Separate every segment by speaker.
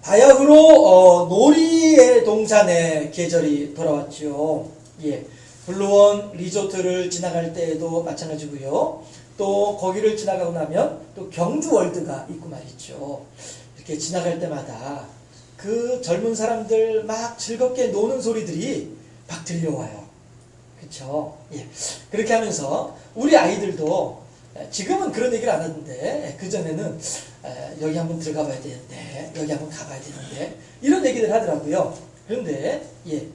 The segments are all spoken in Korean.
Speaker 1: 바야흐로 놀이의 동산의 계절이 돌아왔죠. 예, 블루원 리조트를 지나갈 때에도 마찬가지고요. 또 거기를 지나가고 나면 또 경주월드가 있고 말이죠. 이렇게 지나갈 때마다 그 젊은 사람들 막 즐겁게 노는 소리들이 막 들려와요. 그렇죠? 예. 그렇게 하면서 우리 아이들도 지금은 그런 얘기를 안 하는데 그전에는 여기 한번 들어가 봐야 되는데 여기 한번 가봐야 되는데 이런 얘기를 하더라고요. 그런데 예,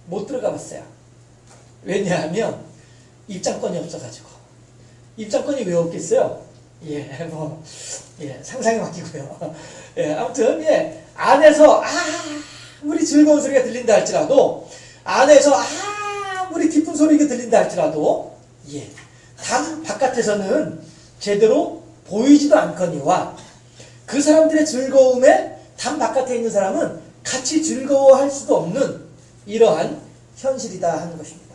Speaker 1: 못 들어가 봤어요. 왜냐하면 입장권이 없어가지고. 입장권이 왜 없겠어요? 예, 뭐, 예, 상상에 맡기고요. 예, 아무튼, 예, 안에서 아무리 즐거운 소리가 들린다 할지라도, 안에서 아무리 기쁜 소리가 들린다 할지라도, 예, 담 바깥에서는 제대로 보이지도 않거니와, 그 사람들의 즐거움에 담 바깥에 있는 사람은 같이 즐거워할 수도 없는 이러한 현실이다 하는 것입니다.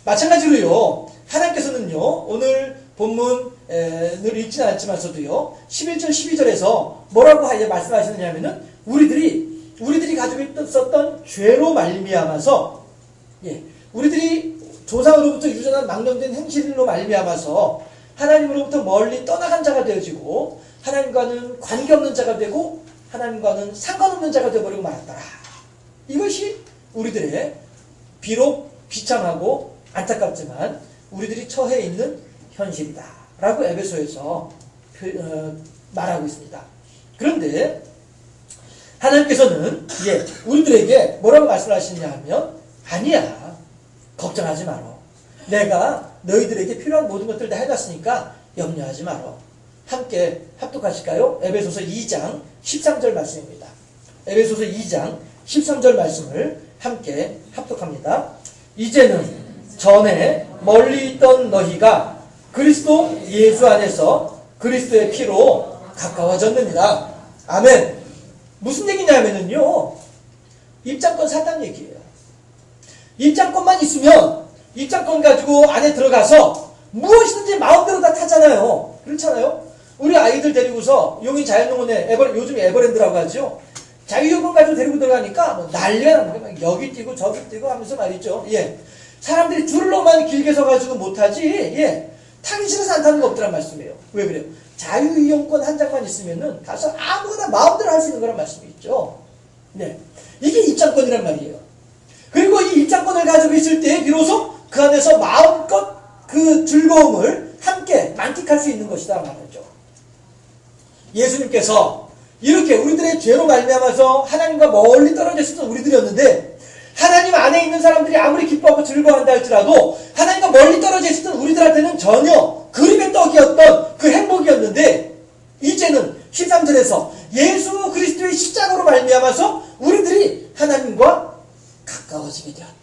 Speaker 1: 마찬가지로요, 하나님께서는요, 오늘 본문을 읽지는 않았지만서도요, 11절, 12절에서 뭐라고 말씀하시느냐면은, 우리들이 가지고 있었던 죄로 말미암아서, 예, 우리들이 조상으로부터 유전한 망령된 행실로 말미암아서, 하나님으로부터 멀리 떠나간 자가 되어지고, 하나님과는 관계없는 자가 되고, 하나님과는 상관없는 자가 되어버리고 말았더라. 이것이 우리들의 비록 비참하고 안타깝지만 우리들이 처해 있는 현실이다 라고 에베소에서 말하고 있습니다. 그런데 하나님께서는 우리들에게 뭐라고 말씀하시냐 하면 아니야, 걱정하지 마라. 내가 너희들에게 필요한 모든 것들을 다 해놨으니까 염려하지 마라. 함께 합독하실까요? 에베소서 2장 13절 말씀입니다. 에베소서 2장 13절 말씀을 함께 합독합니다. 이제는 전에 멀리 있던 너희가 그리스도 예수 안에서 그리스도의 피로 가까워졌느니라. 아멘. 무슨 얘기냐면요, 입장권 샀다는 얘기예요. 입장권만 있으면 입장권 가지고 안에 들어가서 무엇이든지 마음대로 다 타잖아요. 그렇잖아요. 우리 아이들 데리고서 용인 자연농원에 요즘 에버랜드라고 하죠. 자유여권 가지고 데리고 들어가니까 뭐 난리가 나는 거예요. 여기 뛰고 저기 뛰고 하면서 말이죠. 예. 사람들이 줄로만 길게 서가지고 못하지, 예. 타기 싫어서 안 타는 거 없더란 말씀이에요. 왜 그래요? 자유이용권 한 장만 있으면은 가서 아무거나 마음대로 할 수 있는 거란 말씀이 있죠. 네. 이게 입장권이란 말이에요. 그리고 이 입장권을 가지고 있을 때 비로소 그 안에서 마음껏 그 즐거움을 함께 만끽할 수 있는 것이다 말이죠. 예수님께서 이렇게 우리들의 죄로 말미암아서 하나님과 멀리 떨어져 있었던 우리들이었는데, 하나님 안에 있는 사람들이 아무리 기뻐하고 즐거워한다 할지라도 하나님과 멀리 떨어져 있었던 우리들한테는 전혀 그림의 떡이었던 그 행복이었는데, 이제는 13절에서 예수 그리스도의 십자가로 말미암아서 우리들이 하나님과 가까워지게 되었다.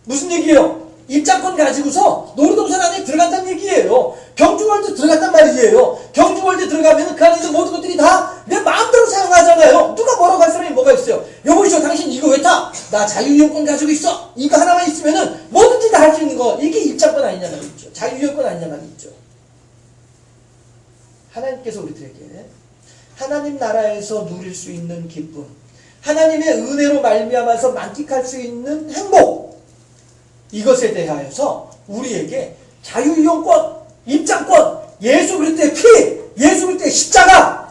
Speaker 1: 무슨 얘기예요? 입장권 가지고서 놀이동산 안에 들어간다는 얘기예요. 경주월드 들어갔단 말이에요. 경주월드 들어가면 그 안에 있는 모든 것들이 다 내 마음대로 사용하잖아요. 누가 뭐라고 할 사람이 뭐가 있어요? 여보시오, 당신 이거 왜 타? 나 자유이용권 가지고 있어. 이거 하나만 있으면은 뭐든지 다 할 수 있는 거. 이게 입장권 아니냐 말이죠. 자유이용권 아니냐 말이죠. 하나님께서 우리들에게 하나님 나라에서 누릴 수 있는 기쁨, 하나님의 은혜로 말미암아서 만끽할 수 있는 행복, 이것에 대하여서 우리에게 자유이용권, 입장권, 예수 그리스도의 피, 예수 그리스도의 십자가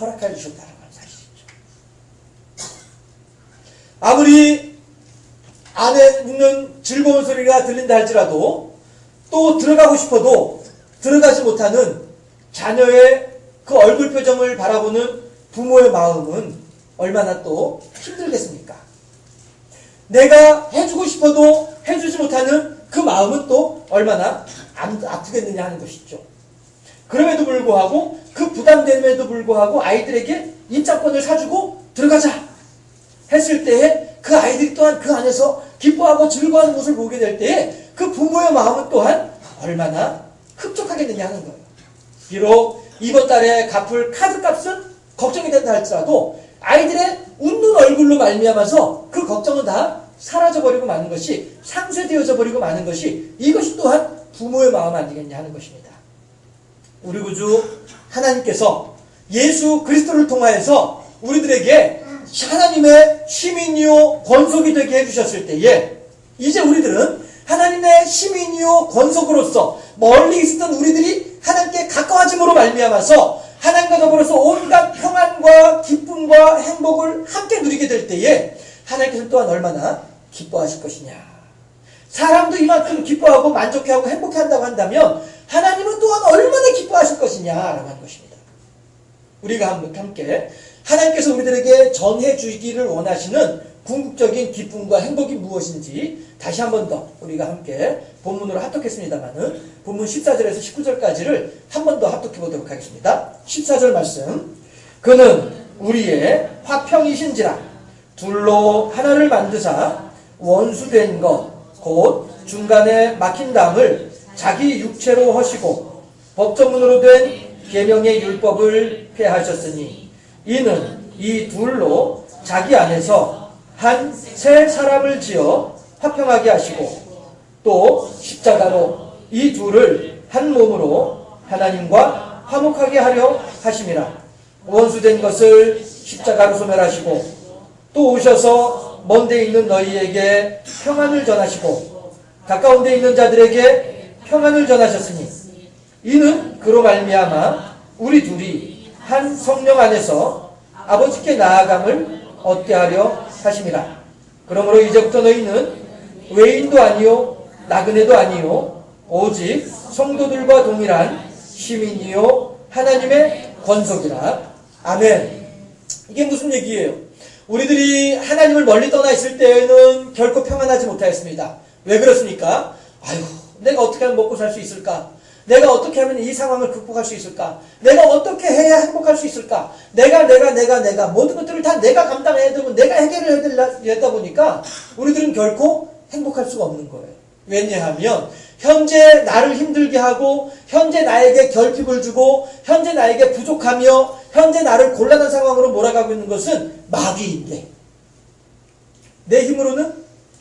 Speaker 1: 허락해 주셨다는 사실이죠. 아무리 안에 있는 즐거운 소리가 들린다 할지라도 또 들어가고 싶어도 들어가지 못하는 자녀의 그 얼굴 표정을 바라보는 부모의 마음은 얼마나 또 힘들겠습니까? 내가 해주고 싶어도 해주지 못하는 그 마음은 또 얼마나 아프겠느냐 하는 것이죠. 그럼에도 불구하고, 그 부담됨에도 불구하고 아이들에게 입장권을 사주고 들어가자 했을 때에 그 아이들이 또한 그 안에서 기뻐하고 즐거워하는 모습을 보게 될 때에 그 부모의 마음은 또한 얼마나 흡족하겠느냐 하는 거예요. 비록 이번 달에 갚을 카드값은 걱정이 된다 할지라도 아이들의 웃는 얼굴로 말미암아서 그 걱정은 다 사라져버리고 마는 것이, 상쇄되어져 버리고 마는 것이, 이것이 또한 부모의 마음 아니겠냐 하는 것입니다. 우리 구주 하나님께서 예수 그리스도를 통하여서 우리들에게 하나님의 시민이요 권속이 되게 해주셨을 때에 이제 우리들은 하나님의 시민이요 권속으로서 멀리 있었던 우리들이 하나님께 가까워짐으로 말미암아서 하나님과 더불어서 온갖 평안과 기쁨과 행복을 함께 누리게 될 때에 하나님께서 또한 얼마나 기뻐하실 것이냐. 사람도 이만큼 기뻐하고 만족해하고 행복해한다고 한다면 하나님은 또한 얼마나 기뻐하실 것이냐라고 하는 것입니다. 우리가 함께 하나님께서 우리들에게 전해주기를 원하시는 궁극적인 기쁨과 행복이 무엇인지 다시 한 번 더 우리가 함께 본문으로 합독했습니다만은 본문 14절에서 19절까지를 한 번 더 합독해 보도록 하겠습니다. 14절 말씀. 그는 우리의 화평이신지라 둘로 하나를 만드사 원수된 것 곧 중간에 막힌 담을 자기 육체로 허시고 법조문으로 된 계명의 율법을 폐하셨으니 이는 이 둘로 자기 안에서 한 새 사람을 지어 화평하게 하시고 또 십자가로 이 둘을 한 몸으로 하나님과 화목하게 하려 하심이라. 원수된 것을 십자가로 소멸하시고 또 오셔서 먼 데 있는 너희에게 평안을 전하시고 가까운 데 있는 자들에게 평안을 전하셨으니 이는 그로 말미암아 우리 둘이 한 성령 안에서 아버지께 나아감을 얻게 하려 하심이라. 그러므로 이제부터 너희는 외인도 아니요 나그네도 아니요 오직 성도들과 동일한 시민이요 하나님의 권속이라. 아멘. 이게 무슨 얘기예요? 우리들이 하나님을 멀리 떠나 있을 때에는 결코 평안하지 못하였습니다. 왜 그렇습니까? 아유, 내가 어떻게 하면 먹고 살 수 있을까? 내가 어떻게 하면 이 상황을 극복할 수 있을까? 내가 어떻게 해야 행복할 수 있을까? 내가 모든 것들을 다 내가 감당해야 되고 내가 해결을 해야 되다 보니까 우리들은 결코 행복할 수가 없는 거예요. 왜냐하면 현재 나를 힘들게 하고 현재 나에게 결핍을 주고 현재 나에게 부족하며 현재 나를 곤란한 상황으로 몰아가고 있는 것은 마귀인데 내 힘으로는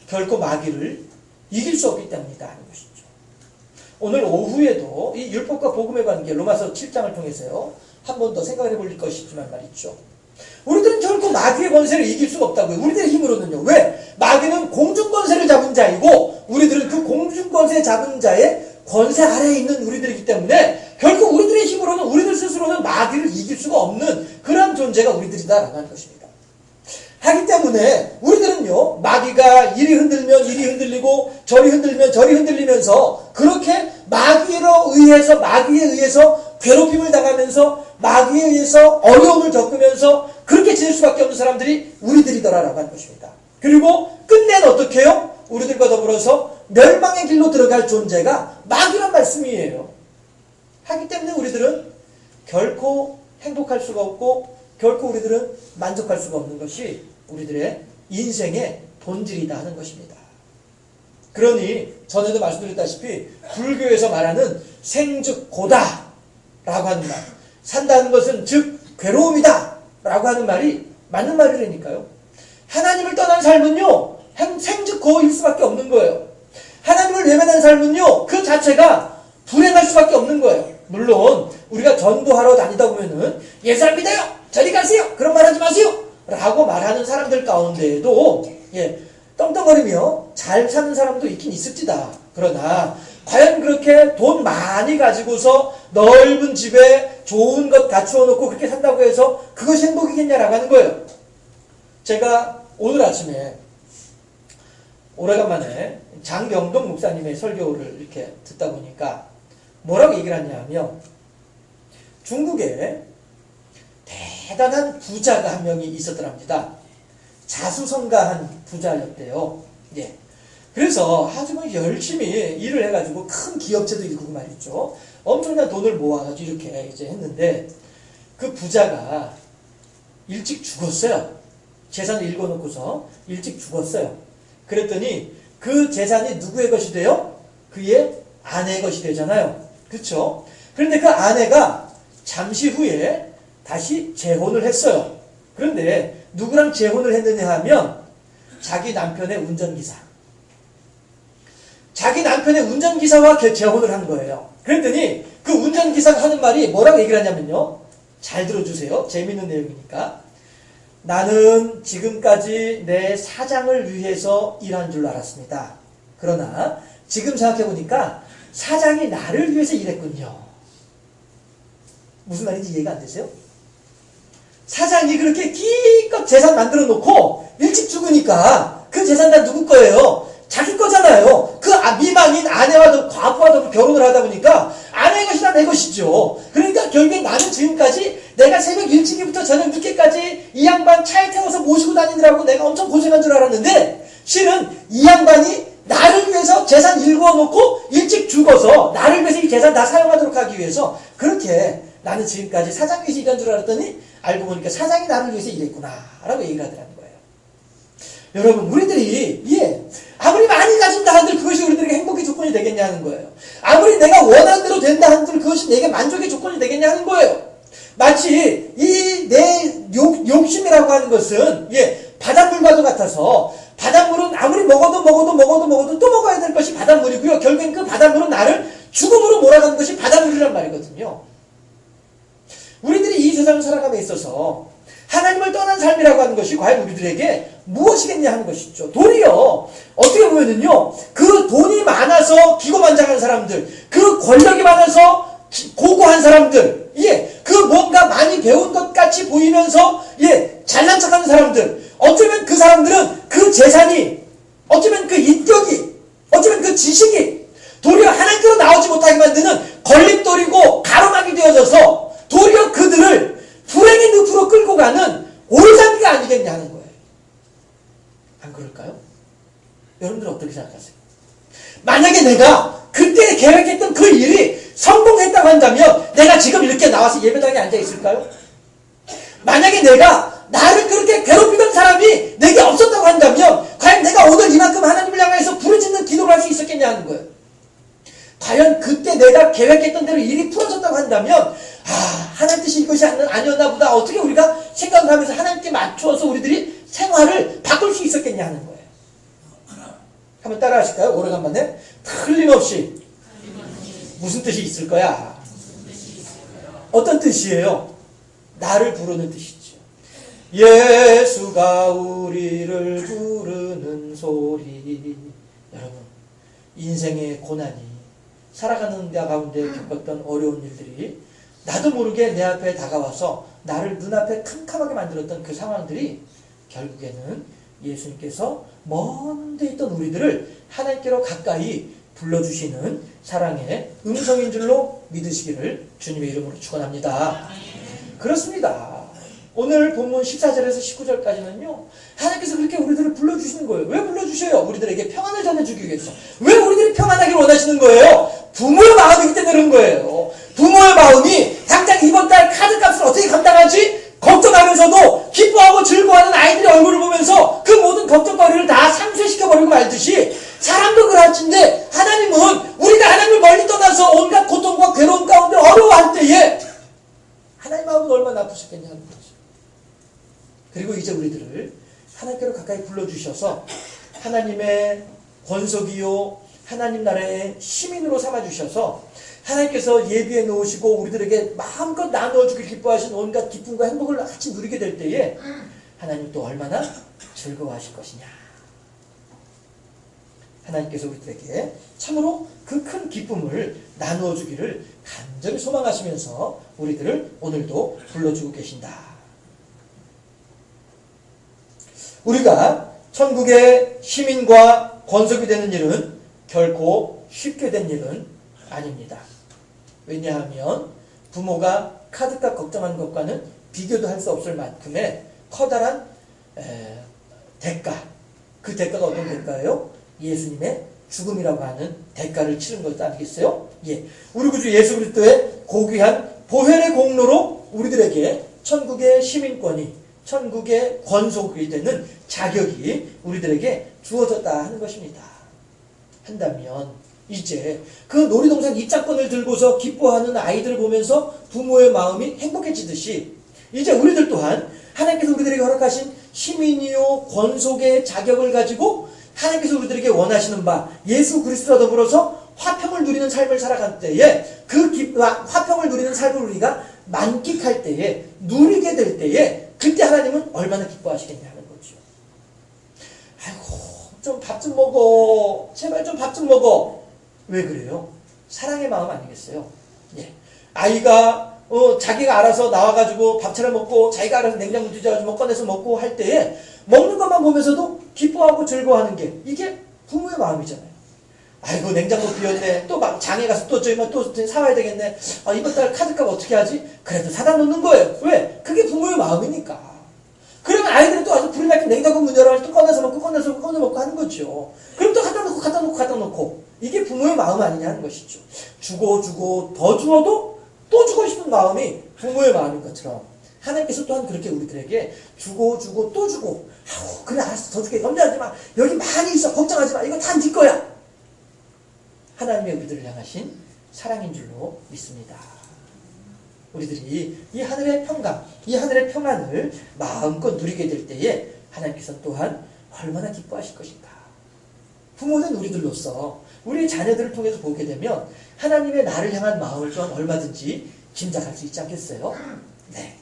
Speaker 1: 결코 마귀를 이길 수 없기 때문이다 하는 것이죠. 오늘 오후에도 이 율법과 복음의 관계 로마서 7장을 통해서요 한 번 더 생각을 해볼 것이지만 말이죠. 우리들은 결코 마귀의 권세를 이길 수가 없다고요. 우리들의 힘으로는요. 왜? 마귀는 공중권세를 잡은 자이고 우리들은 그 공중권세 잡은 자의 권세 아래에 있는 우리들이기 때문에 결코 우리들의 힘으로는 우리들 스스로는 마귀를 이길 수가 없는 그런 존재가 우리들이다라고 하는 것입니다. 하기 때문에 우리들은요 마귀가 이리 흔들면 이리 흔들리고 저리 흔들면 저리 흔들리면서 그렇게 마귀에 의해서 괴롭힘을 당하면서 마귀에 의해서 어려움을 겪으면서 그렇게 지낼 수밖에 없는 사람들이 우리들이더라라고 하는 것입니다. 그리고 끝내는 어떻게 해요? 우리들과 더불어서 멸망의 길로 들어갈 존재가 마귀란 말씀이에요. 하기 때문에 우리들은 결코 행복할 수가 없고 결코 우리들은 만족할 수가 없는 것이 우리들의 인생의 본질이다 하는 것입니다. 그러니 전에도 말씀드렸다시피 불교에서 말하는 생즉고다 라고 하는 말, 산다는 것은 즉 괴로움이다 라고 하는 말이 맞는 말이라니까요. 하나님을 떠난 삶은요 생즉고일 수밖에 없는 거예요. 하나님을 외면한 삶은요 그 자체가 불행할 수밖에 없는 거예요. 물론 우리가 전도하러 다니다 보면은 예수 안 믿어요 저리 가세요 그런 말 하지 마세요 라고 말하는 사람들 가운데에도 떵떵거리며 잘 사는 사람도 있긴 있을지다. 그러나 과연 그렇게 돈 많이 가지고서 넓은 집에 좋은 것 갖추어 놓고 그렇게 산다고 해서 그것이 행복이겠냐라고 하는 거예요. 제가 오늘 아침에 오래간만에 장경동 목사님의 설교를 이렇게 듣다 보니까 뭐라고 얘기를 하냐면 중국에 대단한 부자가 한 명이 있었더랍니다. 자수성가한 부자였대요. 예. 그래서 아주 열심히 일을 해가지고 큰 기업체도 일구고 말이죠. 엄청난 돈을 모아가지고 이렇게 이제 했는데 그 부자가 일찍 죽었어요. 재산을 읽어놓고서 일찍 죽었어요. 그랬더니 그 재산이 누구의 것이 돼요? 그의 아내의 것이 되잖아요. 그렇죠? 그런데 그 아내가 잠시 후에 다시 재혼을 했어요. 그런데 누구랑 재혼을 했느냐 하면 자기 남편의 운전기사. 자기 남편의 운전기사와 재혼을 한 거예요. 그랬더니 그 운전기사가 하는 말이 뭐라고 얘기를 하냐면요. 잘 들어주세요. 재밌는 내용이니까. 나는 지금까지 내 사장을 위해서 일한 줄 알았습니다. 그러나 지금 생각해보니까 사장이 나를 위해서 일했군요. 무슨 말인지 이해가 안 되세요? 사장이 그렇게 기껏 재산 만들어 놓고 일찍 죽으니까 그 재산 다 누구 거예요? 자기 거잖아요. 그 미망인 아내와도 과부와도 결혼을 하다 보니까 아내의 것이 다 내 것이죠. 그러니까 결국엔 나는 지금까지 내가 새벽 일찍부터 저녁 늦게까지 이 양반 차에 태워서 모시고 다니느라고 내가 엄청 고생한 줄 알았는데 실은 이 양반이 나를 위해서 재산 일구어 놓고 일찍 죽어서 나를 위해서 이 재산 다 사용하도록 하기 위해서 그렇게 나는 지금까지 사장 위해서 일한 줄 알았더니 알고 보니까 사장이 나를 위해서 일했구나 라고 얘기를 하더라는 거예요. 여러분 우리들이 아무리 많이 가진다 한들 그것이 우리들에게 행복의 조건이 되겠냐 하는 거예요. 아무리 내가 원하는 대로 된다 한들 그것이 내게 만족의 조건이 되겠냐 하는 거예요. 마치 이 내 욕심이라고 하는 것은 바닷물과도 같아서 바닷물은 아무리 먹어도 또 먹어야 될 것이 바닷물이고요. 결국엔 그 바닷물은 나를 죽음으로 몰아가는 것이 바닷물이란 말이거든요. 우리들이 이 세상을 살아감에 있어서 하나님을 떠난 삶이라고 하는 것이 과연 우리들에게 무엇이겠냐 하는 것이죠. 도리어 어떻게 보면은요, 그 돈이 많아서 기고만장한 사람들, 그 권력이 많아서 고고한 사람들, 그 뭔가 많이 배운 것 같이 보이면서 잘난 척하는 사람들, 어쩌면 그 사람들은 그 재산이, 어쩌면 그 인격이, 어쩌면 그 지식이 도리어 하나님께로 나오지 못하게 만드는 걸림돌이고 가로막이 되어져서 도리어 그들을 불행의 늪으로 끌고 가는 오르장기가 아니겠냐 하는 거예요. 안 그럴까요? 여러분들 어떻게 생각하세요? 만약에 내가 그때 계획했던 그 일이 성공했다고 한다면 내가 지금 이렇게 나와서 예배당에 앉아 있을까요? 만약에 내가 나를 그렇게 괴롭히던 사람이 내게 없었다고 한다면 과연 내가 오늘 이만큼 하나님을 향해서 부르짖는 기도를 할 수 있었겠냐 하는 거예요. 과연 그때 내가 계획했던 대로 일이 풀어졌다고 한다면 하나님 뜻이 이것이 아니었나 보다. 어떻게 우리가 생각을 하면서 하나님께 맞추어서 우리들이 생활을 바꿀 수 있었겠냐 하는 거예요. 한번 따라 하실까요? 오래간만에. 틀림없이 무슨 뜻이 있을 거야? 어떤 뜻이에요? 나를 부르는 뜻이죠. 예수가 우리를 부르는 소리. 여러분, 인생의 고난이 살아가는 데 가운데 겪었던 어려운 일들이 나도 모르게 내 앞에 다가와서 나를 눈앞에 캄캄하게 만들었던 그 상황들이 결국에는 예수님께서 먼 데 있던 우리들을 하나님께로 가까이 불러주시는 사랑의 음성인 줄로 믿으시기를 주님의 이름으로 축원합니다. 그렇습니다. 오늘 본문 14절에서 19절까지는요. 하나님께서 그렇게 우리들을 불러주시는 거예요. 왜 불러주셔요? 우리들에게 평안을 전해주기 위해서. 왜 우리들이 평안하길 원하시는 거예요? 부모의 마음이기 때문에 그런 거예요. 부모의 마음이 당장 이번 달 카드값을 어떻게 감당하지? 걱정하면서도 기뻐하고 즐거워하는 아이들의 얼굴을 보면서 그 모든 걱정거리를 다 상쇄시켜버리고 말듯이 사람도 그럴진데 하나님은 우리가 하나님을 멀리 떠나서 온갖 고통과 괴로움 가운데 어려워할 때에 하나님 마음은 얼마나 아프셨겠냐 하는 거죠. 그리고 이제 우리들을 하나님께로 가까이 불러주셔서 하나님의 권속이요 하나님 나라의 시민으로 삼아주셔서 하나님께서 예비해 놓으시고 우리들에게 마음껏 나누어주길 기뻐하신 온갖 기쁨과 행복을 같이 누리게 될 때에 하나님 또 얼마나 즐거워하실 것이냐. 하나님께서 우리들에게 참으로 그 큰 기쁨을 나누어주기를 간절히 소망하시면서 우리들을 오늘도 불러주고 계신다. 우리가 천국의 시민과 권속이 되는 일은 결코 쉽게 된 일은 아닙니다. 왜냐하면 부모가 카드값 걱정하는 것과는 비교도 할 수 없을 만큼의 커다란 대가, 그 대가가 어떤 대가예요? 예수님의 죽음이라고 하는 대가를 치른 것 아니겠어요? 우리 구주 예수 그리스도의 고귀한 보혈의 공로로 우리들에게 천국의 시민권이, 천국의 권속이 되는 자격이 우리들에게 주어졌다 하는 것입니다. 한다면 이제 그 놀이동산 입장권을 들고서 기뻐하는 아이들을 보면서 부모의 마음이 행복해지듯이 이제 우리들 또한 하나님께서 우리들에게 허락하신 시민이요 권속의 자격을 가지고 하나님께서 우리들에게 원하시는 바 예수 그리스도와 더불어서 화평을 누리는 삶을 살아갈 때에 그 화평을 누리는 삶을 우리가 만끽할 때에, 누리게 될 때에, 그때 하나님은 얼마나 기뻐하시겠냐 하는 거죠. 아이고, 좀 밥 좀 먹어. 제발 좀 밥 좀 먹어. 왜 그래요? 사랑의 마음 아니겠어요? 예. 아이가 자기가 알아서 나와가지고 밥 차려 먹고 자기가 알아서 냉장고 뒤져가지고 꺼내서 먹고 할 때에 먹는 것만 보면서도 기뻐하고 즐거워하는 게 이게 부모의 마음이잖아요. 아이고 냉장고 비었네. 또 막 장에 가서 또 저기만 또 사와야 되겠네. 아, 이번 달 카드값 어떻게 하지? 그래도 사다 놓는 거예요. 왜? 그게 부모의 마음이니까. 그러면 아이들은 또 와서 불이 나면 냉장고 문 열어가지고 또 꺼내서 먹고 꺼내 먹고 하는 거죠. 그럼 또 갖다 놓고 이게 부모의 마음 아니냐 하는 것이죠. 주고 더 주어도 또 주고 싶은 마음이 부모의 마음인 것처럼 하나님께서 또한 그렇게 우리들에게 주고 또 주고 그래 알았어 더 줄게 염려하지 마 여기 많이 있어 걱정하지 마 이거 다 네 거야 하나님의 우리들을 향하신 사랑인 줄로 믿습니다. 우리들이 이 하늘의 평강 이 하늘의 평안을 마음껏 누리게 될 때에 하나님께서 또한 얼마나 기뻐하실 것인가. 부모는 우리들로서 우리의 자녀들을 통해서 보게 되면 하나님의 나를 향한 마음을 또한 얼마든지 짐작할 수 있지 않겠어요? 네.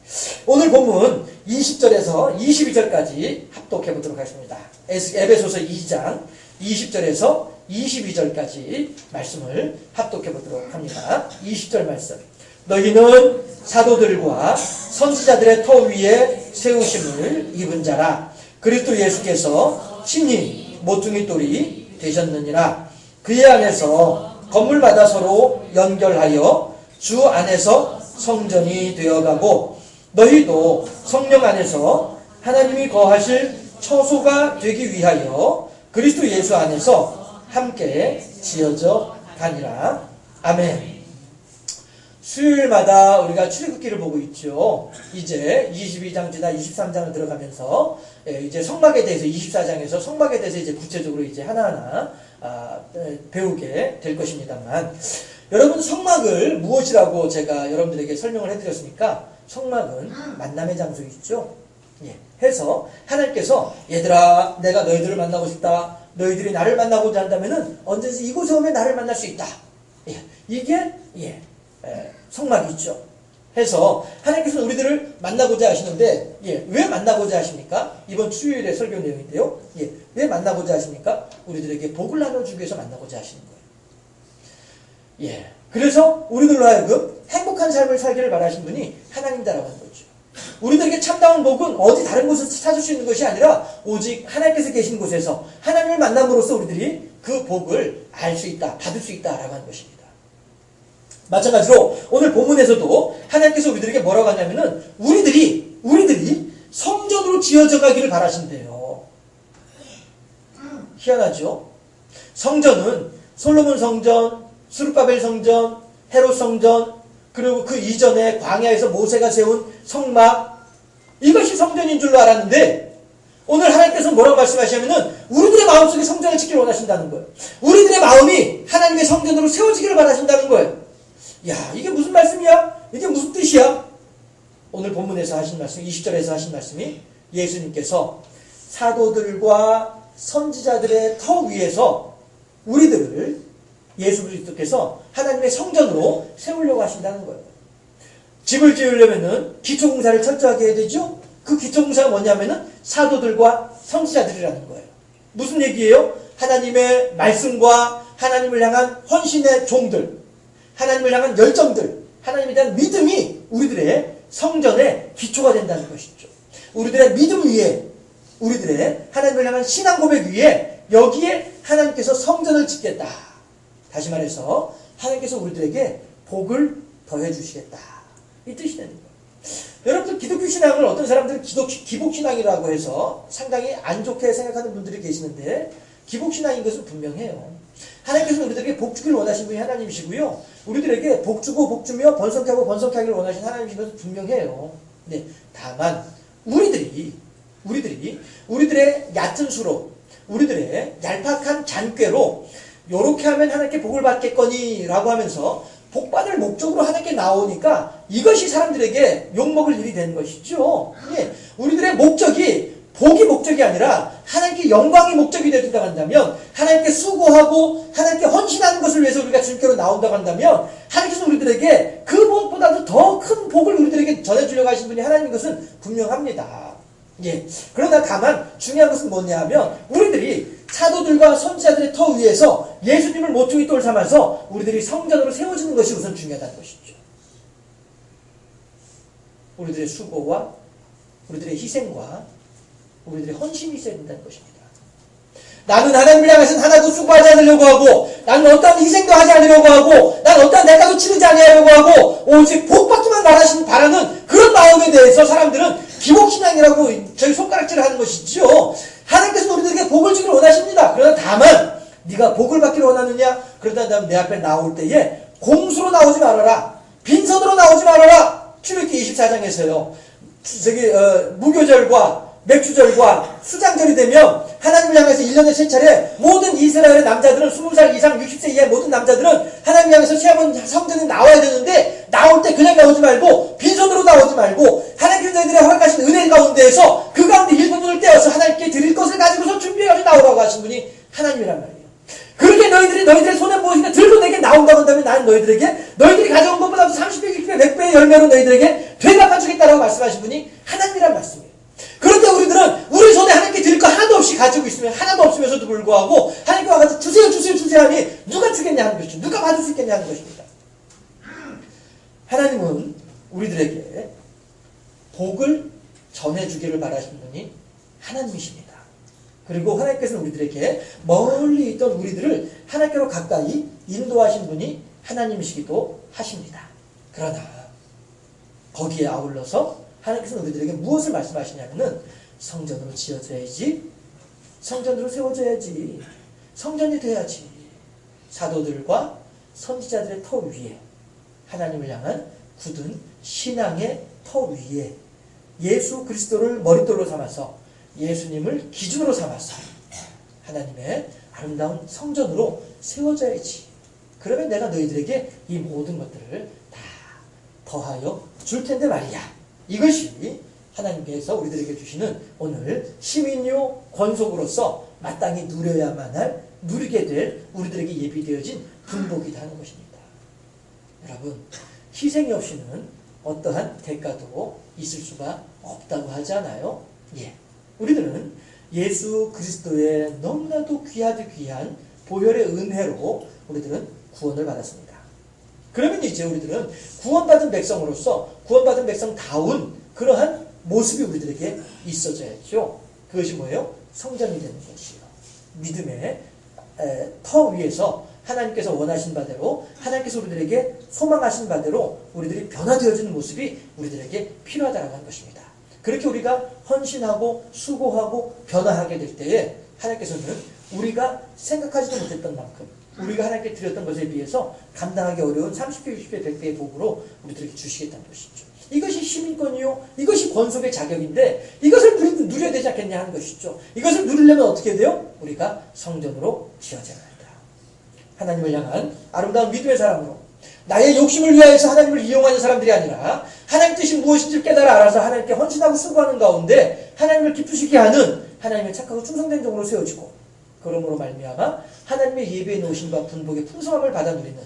Speaker 1: 오늘 본문 20절에서 22절까지 합독해 보도록 하겠습니다. 에베소서 2장 20절에서 22절까지 말씀을 합독해 보도록 합니다. 20절 말씀. 너희는 사도들과 선지자들의 터 위에 세우심을 입은 자라. 그리스도 예수께서 친히 모퉁이 돌이 되셨느니라. 그의 안에서 건물마다 서로 연결하여 주 안에서 성전이 되어가고 너희도 성령 안에서 하나님이 거하실 처소가 되기 위하여 그리스도 예수 안에서 함께 지어져 가니라. 아멘. 수요일마다 우리가 출애굽기를 보고 있죠. 이제 22장 지나 23장을 들어가면서 이제 성막에 대해서 24장에서 성막에 대해서 이제 구체적으로 이제 하나하나 배우게 될 것입니다만 여러분 성막을 무엇이라고 제가 여러분들에게 설명을 해드렸으니까 성막은 만남의 장소이죠. 예. 해서 하나님께서 얘들아 내가 너희들을 만나고 싶다. 너희들이 나를 만나고자 한다면은 언제든지 이곳에 오면 나를 만날 수 있다. 예. 이게 성막이죠. 해서 하나님께서 우리들을 만나고자 하시는데 왜 만나고자 하십니까? 이번 수요일의 설교 내용인데요. 왜 만나고자 하십니까? 우리들에게 복을 나눠주기 위해서 만나고자 하시는 거예요. 그래서 우리들로 하여금 행복한 삶을 살기를 바라신 분이 하나님이다라고 하는 거죠. 우리들에게 참다운 복은 어디 다른 곳에서 찾을 수 있는 것이 아니라 오직 하나님께서 계신 곳에서 하나님을 만남으로써 우리들이 그 복을 알 수 있다, 받을 수 있다라고 하는 것입니다. 마찬가지로 오늘 본문에서도 하나님께서 우리들에게 뭐라고 하냐면은 우리들이 성전으로 지어져 가기를 바라신대요. 희한하죠? 성전은 솔로몬 성전, 스룹바벨 성전, 헤롯 성전, 그리고 그 이전에 광야에서 모세가 세운 성막, 이것이 성전인 줄로 알았는데 오늘 하나님께서 뭐라고 말씀하시냐면은 우리들의 마음속에 성전을 짓기를 원하신다는 거예요. 우리들의 마음이 하나님의 성전으로 세워지기를 바라신다는 거예요. 야, 이게 무슨 말씀이야? 이게 무슨 뜻이야? 오늘 본문에서 하신 말씀, 20절에서 하신 말씀이 예수님께서 사도들과 선지자들의 터 위에서 우리들을 예수 그리스도께서 하나님의 성전으로 세우려고 하신다는 거예요. 집을 지으려면은 기초공사를 철저하게 해야 되죠? 그 기초공사가 뭐냐면은 사도들과 선지자들이라는 거예요. 무슨 얘기예요? 하나님의 말씀과 하나님을 향한 헌신의 종들, 하나님을 향한 열정들, 하나님에 대한 믿음이 우리들의 성전의 기초가 된다는 것이죠. 우리들의 믿음 위에, 우리들의 하나님을 향한 신앙 고백 위에 여기에 하나님께서 성전을 짓겠다. 다시 말해서 하나님께서 우리들에게 복을 더해 주시겠다. 이 뜻이 되는 거예요. 여러분들 기독교 신앙을 어떤 사람들은 기복신앙이라고 해서 상당히 안 좋게 생각하는 분들이 계시는데 기복신앙인 것은 분명해요. 하나님께서 우리들에게 복 주기를 원하신 분이 하나님이시고요. 우리들에게 복 주고 복 주며 번성케 하고 번성케 하기를 원하신 하나님이신 것은 분명해요. 네, 다만 우리들의 얕은 수로 우리들의 얄팍한 잔꾀로 요렇게 하면 하나님께 복을 받겠거니 라고 하면서 복받을 목적으로 하나님께 나오니까 이것이 사람들에게 욕먹을 일이 되는 것이죠. 예, 우리들의 목적이 복이 목적이 아니라 하나님께 영광이 목적이 되어준다고 한다면, 하나님께 수고하고 하나님께 헌신하는 것을 위해서 우리가 주님께로 나온다고 한다면, 하나님께서 우리들에게 그 무엇보다도 더 큰 복을 우리들에게 전해주려고 하신 분이 하나님인 것은 분명합니다. 예. 그러나 다만 중요한 것은 뭐냐 하면, 우리들이 사도들과 선지자들의 터 위에서 예수님을 모퉁이 돌 삼아서 우리들이 성전으로 세워지는 것이 우선 중요하다는 것이죠. 우리들의 수고와 우리들의 희생과 우리들의 헌신이 있어야 된다는 것입니다. 나는 하나님을 향해서는 하나도 수고하지 않으려고 하고, 나는 어떠한 희생도 하지 않으려고 하고, 나는 어떠한 대가도 치르지 않으려고 하고, 오직 복받기만 바라는 그런 마음에 대해서 사람들은 기복신앙이라고 저희 손가락질을 하는 것이죠. 하나님께서 우리들에게 복을 주기를 원하십니다. 그러나 다만 네가 복을 받기를 원하느냐? 그러다 내 앞에 나올 때에 공수로 나오지 말아라. 빈손으로 나오지 말아라. 출애굽기 24장에서요. 무교절과 맥주절과 수장절이 되면 하나님을 향해서 1년에 3차례 모든 이스라엘의 남자들은 20살 이상 60세 이하의 모든 남자들은 하나님을 향해서 시합은 성전에 나와야 되는데, 나올 때 그냥 나오지 말고 빈손으로 나오지 말고 하나님께서 너희들의 허락하신 은혜 가운데에서 그 가운데 일부분을 떼어서 하나님께 드릴 것을 가지고서 준비해가지고 나오라고 하신 분이 하나님이란 말이에요. 그렇게 너희들의 손에 무엇인가 들고 내게 나온다고 한다면 나는 너희들이 가져온 것보다 30배, 60배, 100배의 열매로 너희들에게 되갚아 주겠다라고 말씀하신 분이 하나님이란 말씀이에요. 그런데 우리들은 우리 손에 하나님께 드릴 거 하나도 없이 가지고 있으면, 하나도 없으면서도 불구하고 하나님께 와가지고 주세요 하니 누가 주겠냐 하는 것이죠. 누가 받을 수 있겠냐 하는 것입니다. 하나님은 우리들에게 복을 전해주기를 바라시는 분이 하나님이십니다. 그리고 하나님께서는 우리들에게 멀리 있던 우리들을 하나님께로 가까이 인도하신 분이 하나님이시기도 하십니다. 그러나 거기에 아울러서 하나님께서는 우리들에게 무엇을 말씀하시냐면은, 성전으로 지어져야지, 성전으로 세워져야지, 성전이 돼야지, 사도들과 선지자들의 터 위에, 하나님을 향한 굳은 신앙의 터 위에 예수 그리스도를 머릿돌로 삼아서, 예수님을 기준으로 삼아서 하나님의 아름다운 성전으로 세워져야지. 그러면 내가 너희들에게 이 모든 것들을 다 더하여 줄 텐데 말이야. 이것이 하나님께서 우리들에게 주시는 오늘 시민요 권속으로서 마땅히 누려야만 할, 누리게 될 우리들에게 예비되어진 분복이다 하는 것입니다. 여러분, 희생이 없이는 어떠한 대가도 있을 수가 없다고 하잖아요. 예. 우리들은 예수 그리스도의 너무나도 귀하디 귀한 보혈의 은혜로 우리들은 구원을 받았습니다. 그러면 이제 우리들은 구원받은 백성으로서 구원받은 백성다운 그러한 모습이 우리들에게 있어져야죠. 그것이 뭐예요? 성전이 되는 것이요. 믿음의 터 위에서 하나님께서 원하신 바대로, 하나님께서 우리들에게 소망하신 바대로 우리들이 변화되어지는 모습이 우리들에게 필요하다는 것입니다. 그렇게 우리가 헌신하고 수고하고 변화하게 될 때에 하나님께서는 우리가 생각하지도 못했던 만큼, 우리가 하나님께 드렸던 것에 비해서 감당하기 어려운 30배, 60배, 100배의 복으로 우리들에게 주시겠다는 것이죠. 이것이 시민권이요, 이것이 권속의 자격인데 이것을 누려야 되지 않겠냐 하는 것이죠. 이것을 누리려면 어떻게 해야 돼요? 우리가 성전으로 지어져야 한다. 하나님을 향한 아름다운 믿음의 사람으로, 나의 욕심을 위하여서 하나님을 이용하는 사람들이 아니라 하나님 뜻이 무엇인지 깨달아 알아서 하나님께 헌신하고 수고하는 가운데 하나님을 기쁘시게 하는 하나님의 착하고 충성된 종으로 세워지고, 그러므로 말미암아 하나님의 예배에 놓으심과 분복의 풍성함을 받아 누리는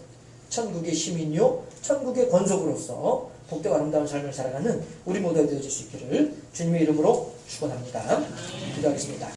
Speaker 1: 천국의 시민요, 천국의 권속으로서 복되고 아름다운 삶을 살아가는 우리 모두가 되어질 수 있기를 주님의 이름으로 축원합니다. 기도하겠습니다.